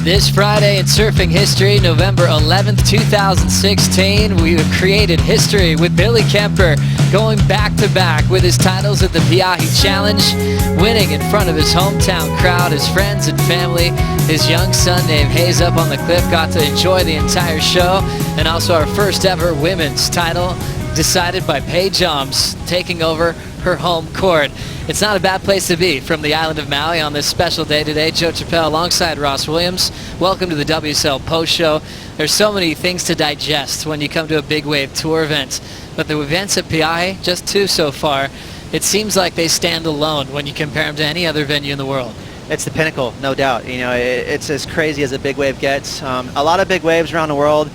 This Friday in surfing history, November 11th, 2016, we have created history with Billy Kemper going back-to-back with his titles at the Pe'ahi Challenge, winning in front of his hometown crowd, his friends and family. His young son named Hayes up on the cliff got to enjoy the entire show, and also our first ever women's title decided by Paige Joms, taking over her home court. It's not a bad place to be from the island of Maui on this special day today. Joe Chappelle alongside Ross Williams. Welcome to the WSL Post Show. There's so many things to digest when you come to a big wave tour event, but the events at Pe'ahi, just two so far, it seems like they stand alone when you compare them to any other venue in the world. It's the pinnacle, no doubt. You know, it's as crazy as a big wave gets. A lot of big waves around the world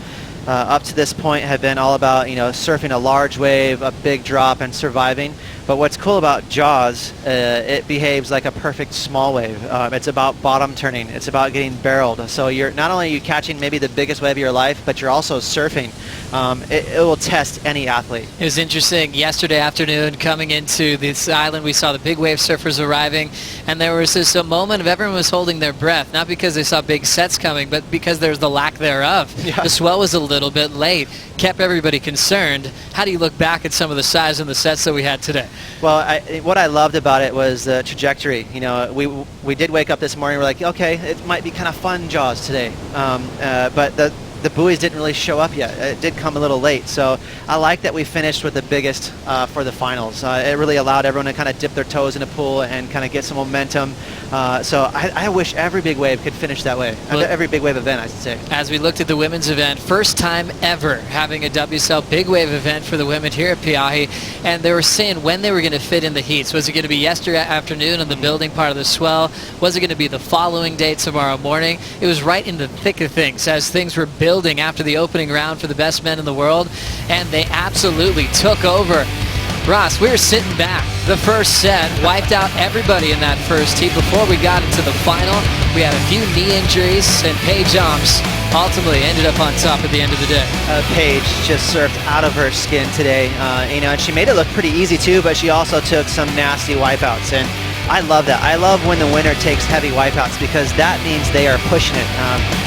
up to this point have been all about, you know, surfing a large wave, a big drop, and surviving. But what's cool about Jaws, it behaves like a perfect small wave. It's about bottom turning. It's about getting barreled. So you're not only are you catching maybe the biggest wave of your life, but you're also surfing. It will test any athlete. It was interesting. Yesterday afternoon, coming into this island, we saw the big wave surfers arriving, and there was just a moment of everyone was holding their breath, not because they saw big sets coming, but because there's the lack thereof. Yeah. The swell was a little bit late, kept everybody concerned. How do you look back at some of the size and the sets that we had today? Well, what I loved about it was the trajectory. You know, we did wake up this morning, we're like, okay, it might be kind of fun Jaws today, but the buoys didn't really show up yet. It did come a little late, so I like that we finished with the biggest for the finals. It really allowed everyone to kind of dip their toes in the pool and kind of get some momentum. So I wish every big wave could finish that way. Well, every big wave event, I should say. As we looked at the women's event, first time ever having a WSL big wave event for the women here at Pe'ahi, and they were saying when they were going to fit in the heats. Was it going to be yesterday afternoon on the building part of the swell? Was it going to be the following day tomorrow morning? It was right in the thick of things as things were building after the opening round for the best men in the world, and they absolutely took over. Ross, we were sitting back. The first set wiped out everybody in that first heat. Before we got into the final, we had a few knee injuries, and Paige Joms ultimately ended up on top at the end of the day. Paige just surfed out of her skin today, you know, and she made it look pretty easy too, but she also took some nasty wipeouts, and I love that. I love when the winner takes heavy wipeouts because that means they are pushing it.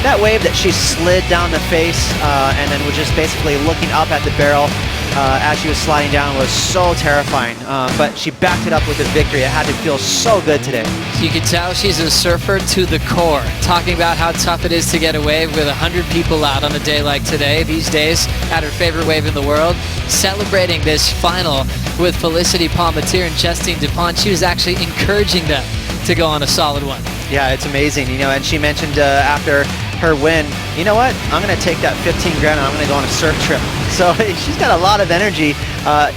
That wave that she slid down the face and then was just basically looking up at the barrel as she was sliding down was so terrifying, but she backed it up with a victory. It had to feel so good today. You can tell she's a surfer to the core, talking about how tough it is to get a wave with 100 people out on a day like today. These days, at her favorite wave in the world, celebrating this final with Felicity Palmateer and Justine Dupont. She was actually encouraging them to go on a solid one. Yeah, it's amazing, you know, and she mentioned after her win, you know what, I'm going to take that 15 grand and I'm going to go on a surf trip. So she's got a lot of energy,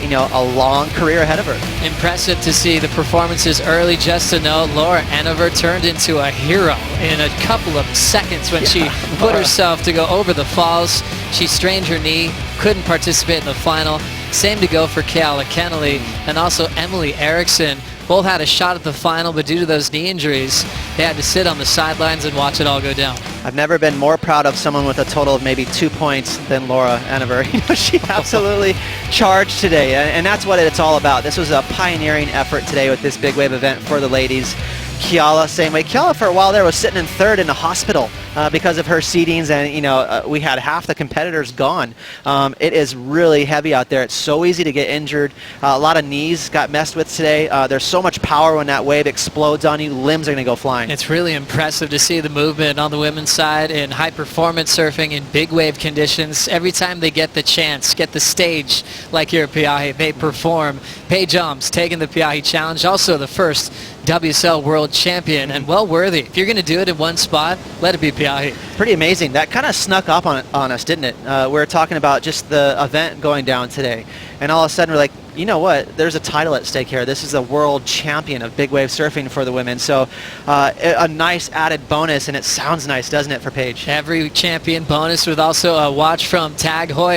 you know, a long career ahead of her. Impressive to see the performances early. Just to note, Laura Enever turned into a hero in a couple of seconds when she put herself to go over the falls. She strained her knee, couldn't participate in the final. Same to go for Keala Kennelly and also Emily Erickson. Both had a shot at the final, but due to those knee injuries, they had to sit on the sidelines and watch it all go down. I've never been more proud of someone with a total of maybe 2 points than Laura Enever. You know, she absolutely charged today, and that's what it's all about. This was a pioneering effort today with this big wave event for the ladies. Keala, same way. Keala, for a while there, was sitting in third in the hospital because of her seedings, and you know, we had half the competitors gone. It is really heavy out there. It's so easy to get injured. A lot of knees got messed with today. There's so much power when that wave explodes on you. Limbs are going to go flying. It's really impressive to see the movement on the women's side in high-performance surfing in big wave conditions. Every time they get the chance, get the stage like here at Pe'ahi, they perform. Paige Joms taking the Pe'ahi Challenge, also the first WSL World Champion, and well worthy. If you're going to do it in one spot, let it be Pe'ahi. Pretty amazing. That kind of snuck up on us, didn't it? We were talking about just the event going down today, and all of a sudden we're like, you know what, there's a title at stake here. This is the world champion of big wave surfing for the women. So a nice added bonus, and it sounds nice, doesn't it, for Paige? Every champion bonus with also a watch from Tag Heuer.